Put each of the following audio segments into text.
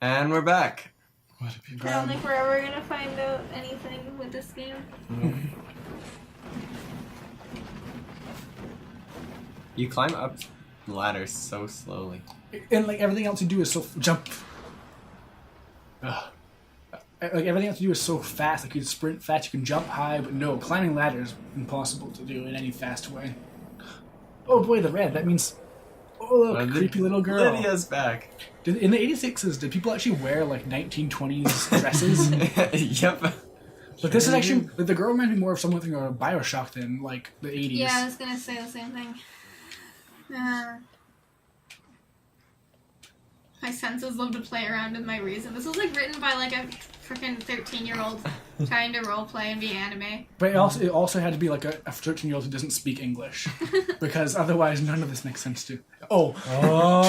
And we're back. What have you I don't think we're ever gonna find out anything with this game. You climb up ladders so slowly. And like everything else you do is so jump. Ugh. Like everything else you do is so fast. Like you can sprint fast, you can jump high, but no, climbing ladders is impossible to do in any fast way. Oh boy, the red. That means look, creepy little girl. Lydia's back. In the 86s, did people actually wear like 1920s dresses? Yep. But this is actually the girl reminded me more of something or a Bioshock than like the 80s. Yeah, I was gonna say the same thing. My senses love to play around with my reason. This was like written by like a freaking 13-year-old trying to roleplay and be anime. But it also had to be like a 13-year-old who doesn't speak English, because otherwise none of this makes sense to. Oh,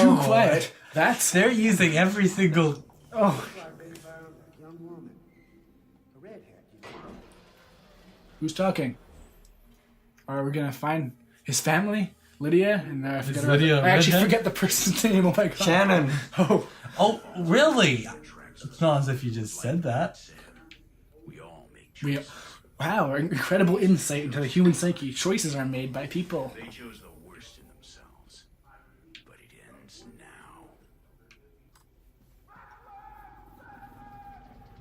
too quiet. They're using every single. Oh. Who's talking? Are we gonna find his family? Lydia? And I forget I actually forget the person's name. Oh my god. Shannon. Oh, really? It's not as if you just said that. Wow, incredible insight into the human psyche. Choices are made by people. They chose the worst in themselves, but it ends now.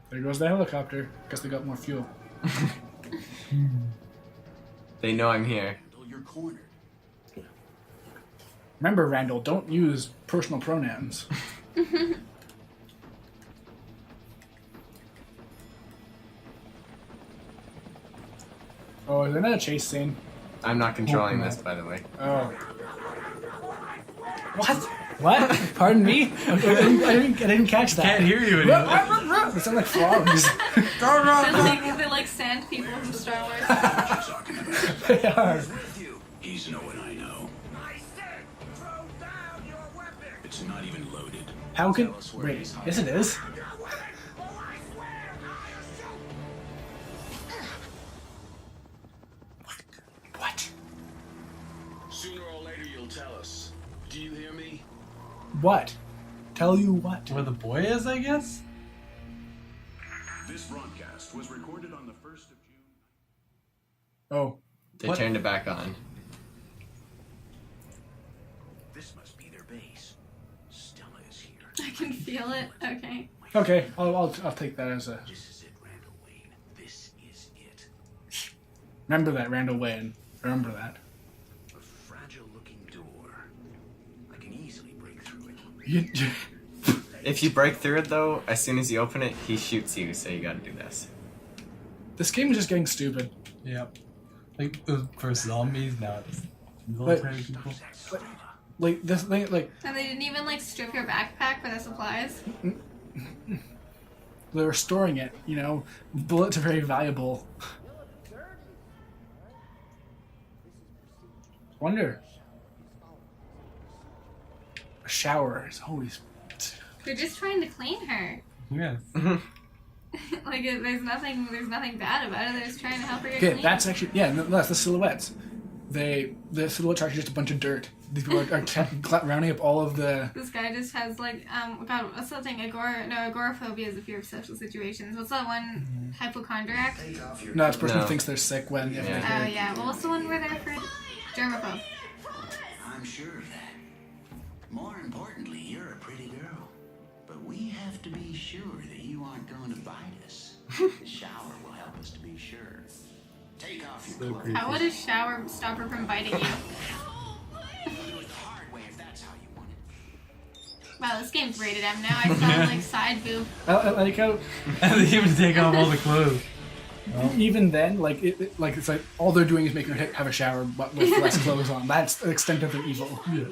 There goes the helicopter. Guess they got more fuel. They know I'm here. You're cornered. Remember, Randall, don't use personal pronouns. Oh, is there another chase scene? I'm not controlling this, by the way. Oh. What? What? Pardon me? I didn't catch that. Can't hear you anymore. They sound like frogs. They're like sand people from Star Wars. They are. He's no one I know. I said, throw down your weapon. It's not even loaded. How can... Wait, yes it is. What? Sooner or later you'll tell us. Do you hear me? What? Tell you what? Where the boy is, I guess? This broadcast was recorded on the 1st of June. Oh. They What? turned it back on. This must be their base. Stella is here. I can feel it. Okay. Okay, I'll take that as a... This is it, Randall Wayne. This is it. Remember that, Randall Wayne. Remember that. A fragile-looking door. I can easily break through it. If you break through it, though, as soon as you open it, he shoots you, so you gotta do this. This game is just getting stupid. Yep. Like, it was for zombies, now it's military people. Like, this thing, like... And they didn't even like strip your backpack for the supplies. They were storing it, you know? Bullets are very valuable. Wonder. A shower is always... They're just trying to clean her. Yes. Like there's nothing bad about it. They're just trying to help her get Okay, clean. that's actually... Yeah, no, that's the silhouettes. The silhouettes are actually just a bunch of dirt. These people are rounding up all of the... This guy just has like God, what's that thing? Agoraphobia is a fear of social situations. What's that one? Hypochondriac? No, it's a person No. who thinks they're sick when... Yeah. Oh yeah. Well, what's the one where they're for germaphobe? I'm sure of that. More importantly, you're a pretty girl. But we have to be sure that you aren't going to bite us. The shower will help us to be sure. Take off your clothes. How would a shower stop her from biting you? Do it the hard way if that's how you want it. Wow, this game's rated M now. I sound like side boob. I like how... And they even take off all the clothes. Even then, like it's like all they're doing is making her have a shower, but with less clothes on. That's the extent of their evil. Yeah.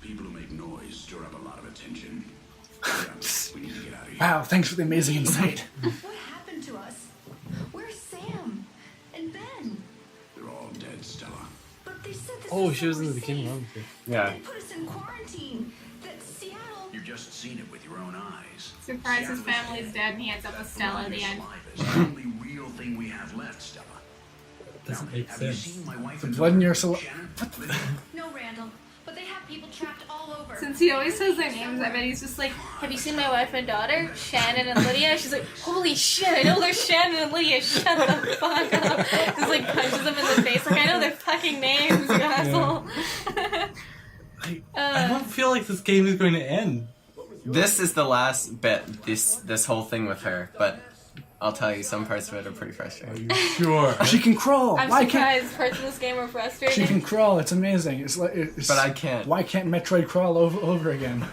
People who make noise stir up a lot of attention. We need to get out of here. Wow, thanks for the amazing insight. What happened to us? Where's Sam? And Ben? They're all dead, Stella. But they said this Oh, she was in the beginning, safe. wasn't she? Yeah. They put us in quarantine. That Seattle... You've just seen it with your own eyes. Surprise, his family's dead and he ends up with Stella at the end. Life is the only real thing we have left, Stella. Doesn't Now, make have you sense. seen my wife The and blood in daughter, your soul. Shannon? No, Randall. but they have people trapped all over. Since he always says their names, I bet he's just like, have you seen my wife and daughter, Shannon and Lydia? She's like, holy shit, I know they're Shannon and Lydia, shut the fuck up. Just like punches them in the face, like, I know their fucking names, you asshole. I don't feel like this game is going to end. This is the last bit, this whole thing with her, but I'll tell you, some parts of it are pretty frustrating. Sure. She can crawl. I'm Why can't surprised parts of this game are she frustrating. can crawl? It's amazing. It's like, But I can't. Why can't Metroid crawl over again?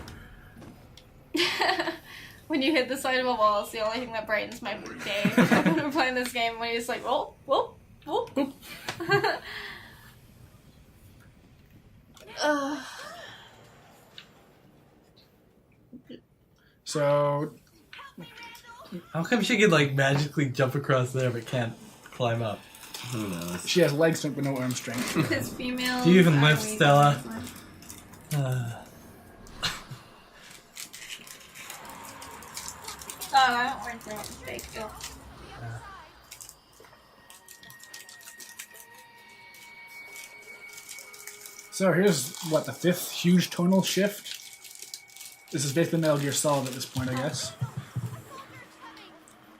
When you hit the side of a wall, it's the only thing that brightens my day when we're playing this game, when you're just like, whoop, whoop, whoop. Boop. So How come she could like magically jump across there but can't climb up? Who knows? she has leg strength but no arm strength. Because females Do you even are lift, weak. Stella? Oh, I don't work that mistake. Still. So here's what, the 5th huge tonal shift. This is basically Metal Gear Solid at this point, I guess.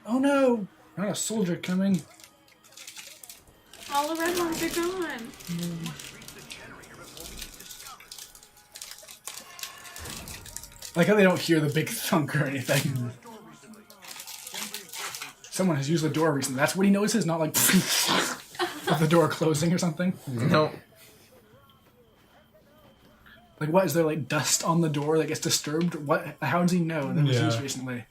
Oh no! Not a soldier coming. All the red ones are gone. Like how they don't hear the big thunk or anything. Someone has used the door recently. That's what he notices, not like of the door closing or something. No. Like what, is there like dust on the door that gets disturbed? What? How does he know that it was Yeah. used recently?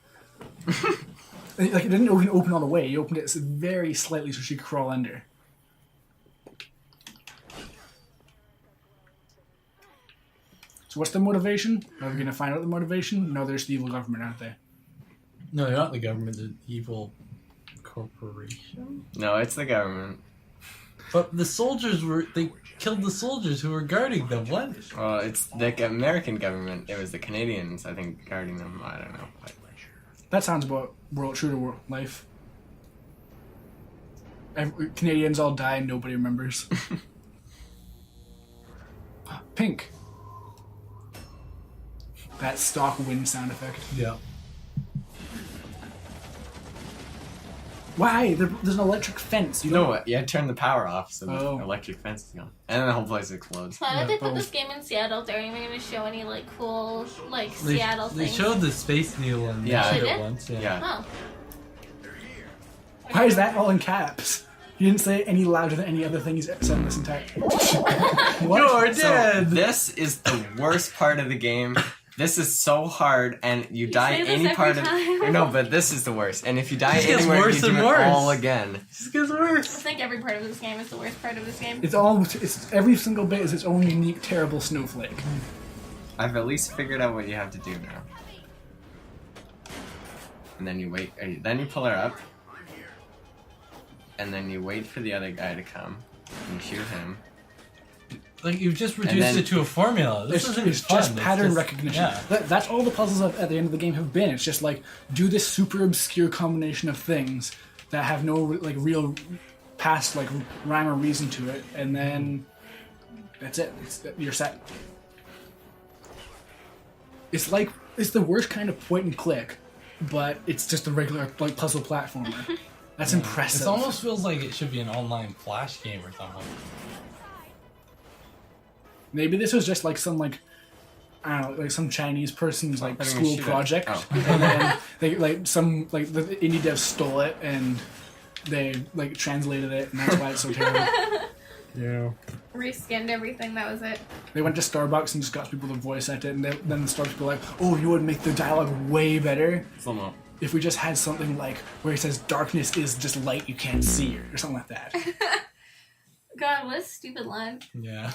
Like it didn't open all the way. He opened it very slightly so she could crawl under. So what's the motivation? Are we gonna find out the motivation? No, there's the evil government, aren't they? No, they're not the government, the evil corporation. No, it's the government. But the soldiers they killed the soldiers who were guarding them. What? Well, it's the American government. It was the Canadians, I think, guarding them. I don't know. That sounds about true to life. Canadians all die and nobody remembers. Pink. That stock wind sound effect. Yeah. Why? There's an electric fence. You know what? Yeah, turn the power off so the Oh. electric fence is gone. And then the whole place explodes. Why did they put both. this game in Seattle? They're even going to show any like cool like They, Seattle they things. showed the Space Needle and Yeah. yeah. They it did? once. Yeah. Yeah. Oh. Why is that all in caps? He didn't say it any louder than any other thing he's said in this entire. What? You're So, dead. this is the worst part of the game. This is so hard, and you die say this any every part of. time. No, but this is the worst. And if you die It gets anywhere, worse you do and it worse. all again. It just gets I worse. think every part of this game is the worst part of this game. It's every single bit is its own unique, terrible snowflake. I've at least figured out what you have to do now. And then you wait. Then you pull her up. And then you wait for the other guy to come. And you shoot him. Like you've just reduced then- it to a formula. This It's isn't fun. just It's pattern just- recognition. Yeah. That's all the puzzles at the end of the game have been. It's just like, do this super obscure combination of things that have no like real past like rhyme or reason to it, and then that's it. You're set. It's the worst kind of point and click, but it's just a regular like puzzle platformer. That's impressive. It almost feels like it should be an online flash game or something. Maybe this was just like some like I don't know, like some Chinese person's like Letting me school shoot it. project, Oh. and then they like some like the indie devs stole it and they like translated it, and that's why it's so terrible. Yeah. Reskinned everything, that was it. They went to Starbucks and just got people to voice act it, and then the Starbucks people were like, "Oh, you would make the dialogue way better Slow-mo. if we just had something like where he says darkness is just light you can't see, or something like that." God, what a stupid line. Yeah.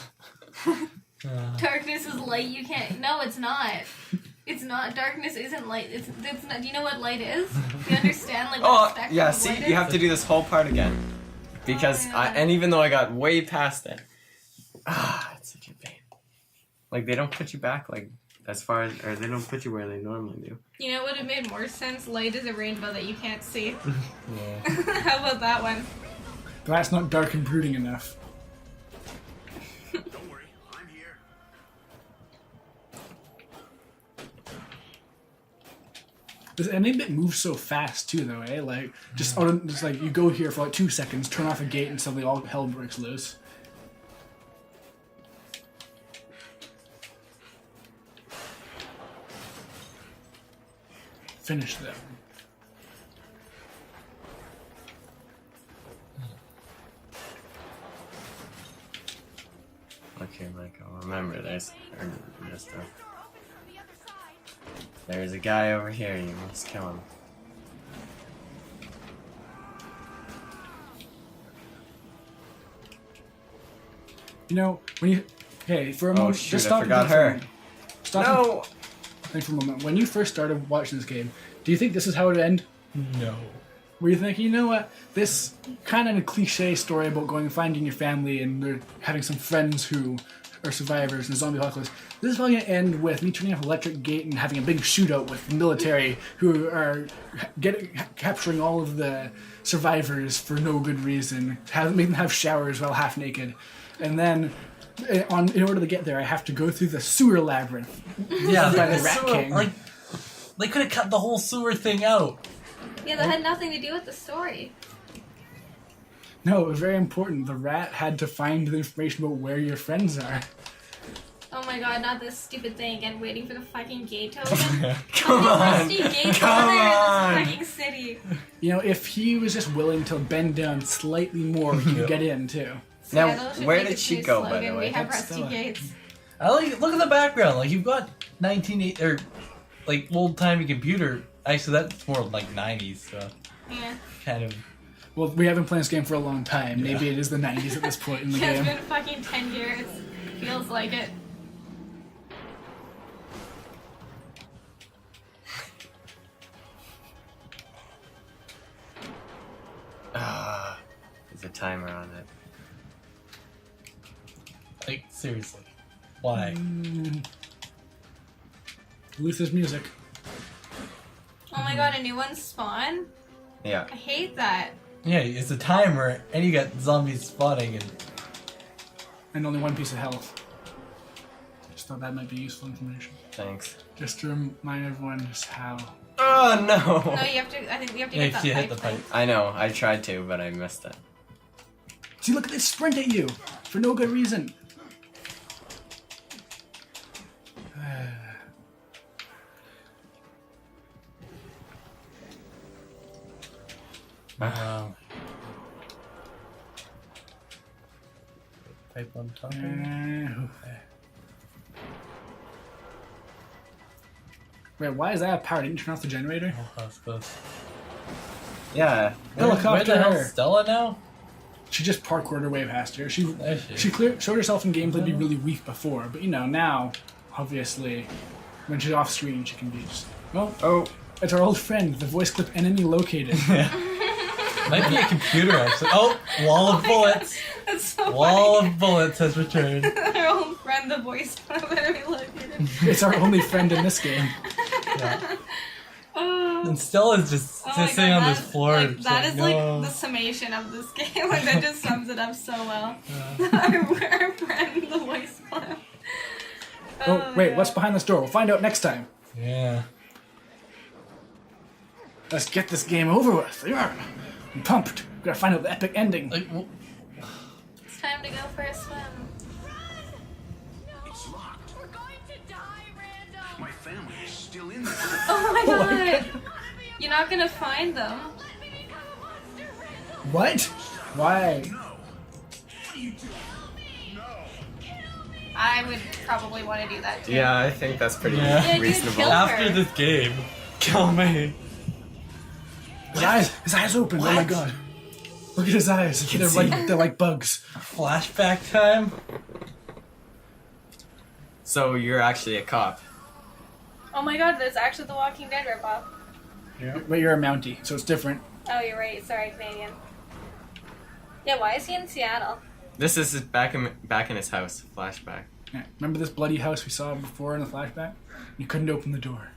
Darkness is light you can't. No, it's not. It's not. Darkness isn't light. It's not. Do you know what light is? Do you understand? Like, what the Oh, spectrum yeah, of see, light you is? have to do this whole part again. Because, Oh, yeah. and even though I got way past it, it's such a pain. Like, they don't put you back, like, as far as, or they don't put you where they normally do. You know what would have made more sense? Light is a rainbow that you can't see. Yeah. How about that one? But that's not dark and brooding enough. And it moves so fast too, though, eh? Like just like you go here for like 2 seconds, turn off a gate, and suddenly all hell breaks loose. Finish them. Okay, Michael, remember this. There's a guy over here, you must kill him. You know, when you... Okay, for a moment... shoot, just I stop forgot and think for a her. moment. Stop No! and think for a moment. When you first started watching this game, do you think this is how it would end? No. Were you thinking, you know what, this kind of a cliche story about going and finding your family and they're having some friends who are survivors in a zombie apocalypse, this is probably going to end with me turning off an electric gate and having a big shootout with the military who are capturing all of the survivors for no good reason, making them have showers while half naked, and then in order to get there I have to go through the sewer labyrinth. Yeah, By the the Rat sewer, King. like they could have cut the whole sewer thing out. Yeah, that had nothing to do with the story. No, it was very important. The rat had to find the information about where your friends are. Oh my god, not this stupid thing again, waiting for the fucking gate to open. Come on! Rusty gates Come are there on! in this fucking city. You know, if he was just willing to bend down slightly more, he could get in too. Now, Seattle should where make did its she new go, by slogan, the way? We have That's rusty still a- gates. I like look at the background. Like you've got 1980 or like old timey computer. Actually, that's more like 90s. So Yeah. kind of. Well, we haven't played this game for a long time. Maybe it is the 90s at this point in the Yeah, it's game. been fucking 10 years. Feels like it. Ah, there's a timer on it. Like seriously, why? Luther's music. Oh my god, a new one spawn? Yeah. I hate that. Yeah, it's a timer, and you got zombies spawning, and And only one piece of health. Just thought that might be useful information. Thanks. Just to remind everyone just how... Oh no! No, you have to, I think you have to yeah, get that you hit the pipe. pipe. I know, I tried to, but I missed it. See, look at this sprint at you! For no good reason. Wow. Pipe on top. Wait, why is that power? Didn't you turn off the generator? Oh, that's close. Yeah. Helicopter. Where the hell's her. Stella now? She just parkoured her way past her. There she She is. showed herself in gameplay to be really weak before, but you know, now, obviously, when she's off screen, she can be just... Oh, Oh, it's our old friend, the voice clip enemy located. Might be a computer actually. Oh, wall of bullets. That's so Wall funny. of bullets has returned. Our old friend, the voice of enemy located. It's our only friend in this game. Yeah. Oh. And Stella's just Oh my sitting God, on this that- floor. Like, just that is like no. the summation of this game. Like that just sums it up so well. our friend, the voice clip. Oh, wait, yeah. what's behind this door? We'll find out next time. Yeah. Let's get this game over with. Yeah. I'm pumped. We gotta find out the epic ending. Like, It's time to go for a swim. It's locked. We're going to die, Randall. My family is still in there. Oh my god! You're not gonna find them. Let me become a monster, Randall. What? Why? I would probably want to do that too. yeah, I think that's pretty Yeah. Yeah, dude, reasonable. kill her. after this game, kill me. His eyes open. Oh my god. Look at his eyes. They're like bugs. Flashback time. So you're actually a cop. Oh my god, there's actually the Walking Dead ripoff. But you're a Mountie, so it's different. Oh, you're right. Sorry, Canadian. Yeah, why is he in Seattle? This is back in his house. Flashback. Yeah. Remember this bloody house we saw before in the flashback? You couldn't open the door.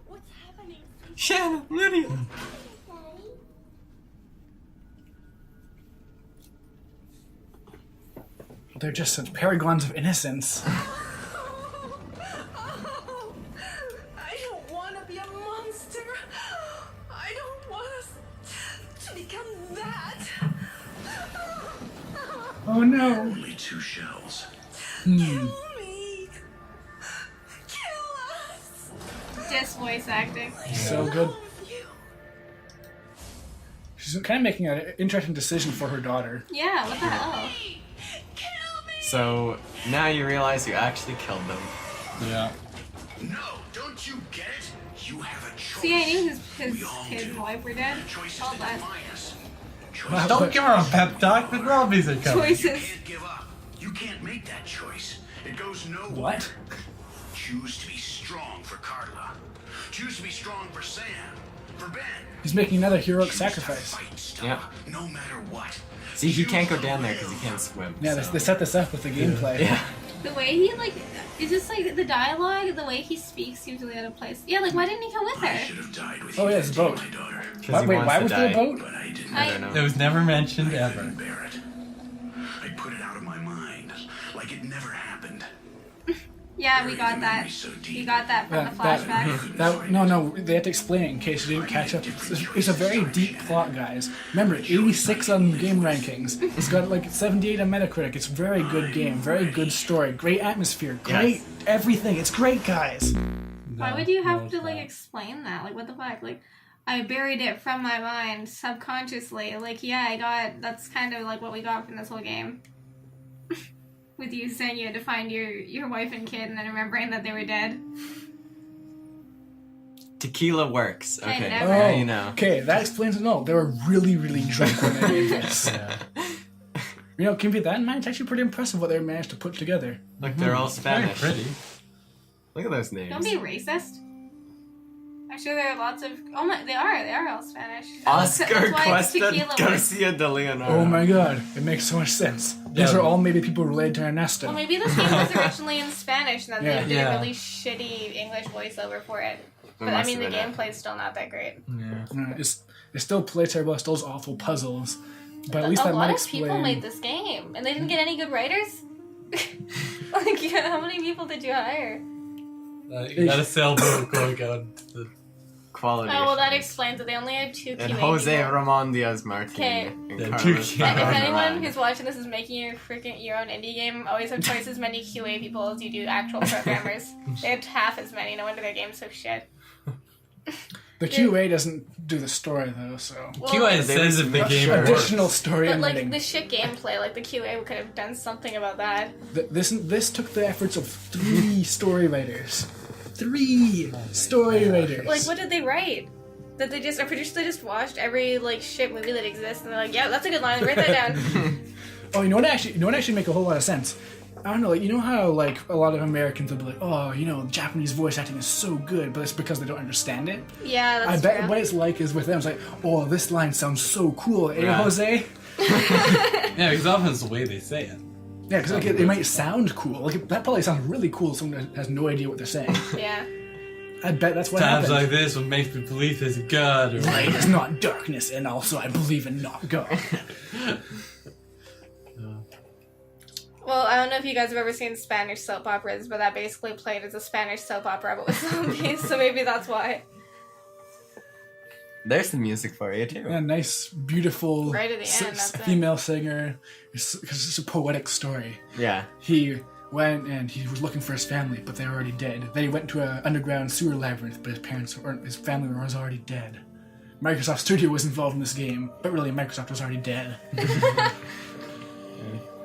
What's happening? Shannon, Lydia. They're just such paragons of innocence. Oh no. Only 2 shells. Me. Kill us. Just voice acting. So good. Love you. She's kind of making an interesting decision for her daughter. Yeah, what the hell? Kill me. So now you realize you actually killed them. Yeah. No, don't you get it? You have a choice. See, I knew We all his do. wife were dead. Choices All that that. define us. Wow. Choices Don't give her a pep talk. The zombies are coming. you Choices. can't give up. You can't make that choice. It goes nowhere. What? Choose to be strong for Carla. Choose to be strong for Sam. For Ben. He's making another heroic Choose to sacrifice. fight Stella, Yeah. no matter what. See, he can't go Choose down to there because he live. can't swim. Yeah, so. they set this up with the gameplay. Yeah. The way he like, it's just like the dialogue, the way he speaks seems really out of place. Yeah, like why didn't he come with I her? should have died with Oh, you yeah, it's a boat. my daughter. 'Cause he Wait, wants why to was there a die. boat? But I didn't. I don't know. It was never mentioned I ever. couldn't bear it. I put it out of my mind, like it never happened. Yeah, we got Buried the that. memory so deep. We got that from the flashbacks. No, they had to explain it in case you didn't catch up. It's a very deep plot, guys. Remember, 86 on game rankings. It's got like 78 on Metacritic. It's a very good game, very good story, great atmosphere, great Yes. everything. It's great, guys. Why No, would you no, have it's to like not. explain that? Like what the fuck? Like I buried it from my mind subconsciously. Like yeah, I got that's kind of like what we got from this whole game. With you saying you had to find your wife and kid and then remembering that they were dead. Tequila Works. I Okay, never- now you know. Okay, that explains it all. They were really, really drunk when they made this. Yeah. You know, keep that in mind. It's actually pretty impressive what they managed to put together. Look, they're all Very Spanish. pretty. Look at those names. Don't be racist. I'm sure there are lots of they are all Spanish. Oscar That's why it's Cuesta Tequila Works. Garcia de Leonardo. Oh my god, it makes so much sense. These Yeah. are all maybe people related to Ernesto. Well, maybe this game was originally in Spanish and then Yeah. they did Yeah. a really shitty English voiceover for it. There But I must mean, the have been it. gameplay's still not that great. Yeah. It still plays terrible. It still has awful puzzles. But at least a that lot might of people explain. made this game, and they didn't get any good writers. Like, yeah, how many people did you hire? You got a sailboat going out. The Quality. Oh well, that assurance. explains it. They only had 2 QA And Jose people. Ramon Diaz Martin. Okay. and Yeah, Carlos two If Ferran anyone Ryan. who's watching this is making your own indie game, always have twice as many QA people as you do actual programmers. They had half as many. No wonder their game's so shit. The QA doesn't do the story though, so Well, QA they says if the make game sure. works. additional story But and like writing. the shit gameplay, like the QA could have done something about that. This took the efforts of 3 story writers. 3 story writers. Like, what did they write? That they just, I'm pretty sure they just watched every like shit movie that exists, and they're like, yeah, that's a good line. Write that down. Oh, you know what actually make a whole lot of sense? I don't know, like, you know how, like, a lot of Americans will be like, oh, you know, Japanese voice acting is so good, but it's because they don't understand it? Yeah, that's I bet true. what it's like is with them, it's like, oh, this line sounds so cool, eh, Yeah. Jose? Yeah, because often it's the way they say it. Yeah, because like, it might sound cool. Like, that probably sounds really cool to someone that has no idea what they're saying. Yeah. I bet that's what Times happened. like this, what makes me believe there's a god. Or Light is not darkness, and also I believe in not God. Well, I don't know if you guys have ever seen Spanish soap operas, but that basically played as a Spanish soap opera, but with zombies, so maybe that's why. There's the music for you too. Yeah, nice, beautiful Right at the end, that's it. female singer. Because it's a poetic story. Yeah. He went and he was looking for his family, but they were already dead. Then he went to an underground sewer labyrinth, but his family was already dead. Microsoft Studio was involved in this game, but really Microsoft was already dead.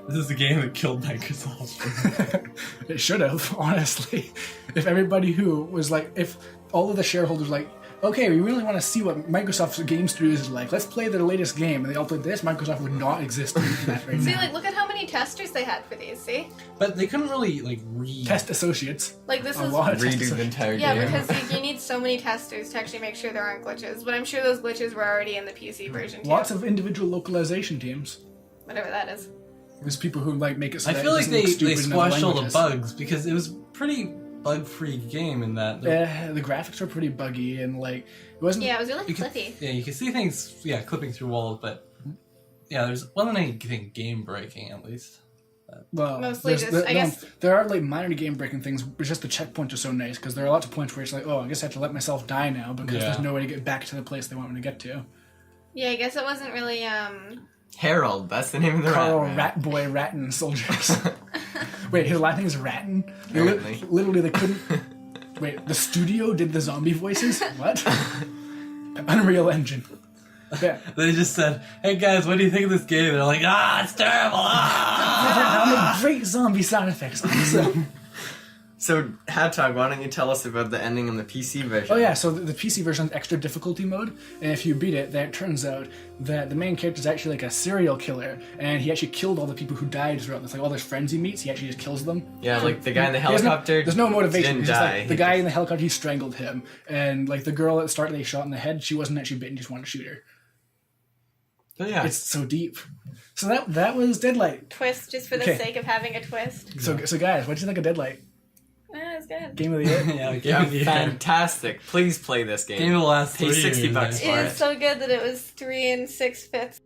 This is the game that killed Microsoft. It should have, honestly. If everybody who was like, if all of the shareholders were like, okay, we really want to see what Microsoft's game studios is like. Let's play their latest game, and they all played this. Microsoft would not exist in that right See, now. like, look at how many testers they had for these, see? But they couldn't really like Test associates. Like, this A is... lot of test Redo the associates. entire Yeah, game. because you need so many testers to actually make sure there aren't glitches, but I'm sure those glitches were already in the PC version, too. Lots of individual localization teams. Whatever that is. There's people who like make it so I that feel it like doesn't look they stupid in other squashed all the languages. bugs because it was pretty bug-free game in that. The graphics were pretty buggy and like it wasn't. Yeah, it was really You could- clippy. Yeah, you can see things, clipping through walls, but yeah, wasn't anything game-breaking at least. Well, Mostly there's- just, there, I no, guess- there are like minor game breaking things, but just the checkpoints are so nice because there are lots of points where it's like, oh, I guess I have to let myself die now because Yeah. there's no way to get back to the place they want me to get to. Yeah, I guess it wasn't really, Harold, that's the name of the Carl rat. Ratboy Ratton soldiers. Wait, his last name is Ratton? Apparently. Literally, they couldn't. Wait, the studio did the zombie voices? What? Unreal Engine. Yeah. They just said, "Hey guys, what do you think of this game?" And they're like, "Ah, it's terrible." Ah! Great zombie sound effects. Awesome. So, Hattog, why don't you tell us about the ending in the PC version? Oh yeah, so the PC version has extra difficulty mode, and if you beat it, then it turns out that the main character is actually like a serial killer, and he actually killed all the people who died throughout this. Like all his friends he meets, he actually just kills them. Yeah, like the guy in the There's no- helicopter. There's no motivation. Didn't It's just die. like the guy in the helicopter, he strangled him, and like the girl at the start they shot in the head, she wasn't actually bitten, just wanted to shoot her. So, yeah. It's so deep. So that was Deadlight. Twist just for the Okay. sake of having a twist. So guys, what did you think of Deadlight? It's good. Game of the year. Yeah, Yeah, game fantastic. Please play this game. of the last Pay 3 $60 years, for It it. is so good that it was 3 6/5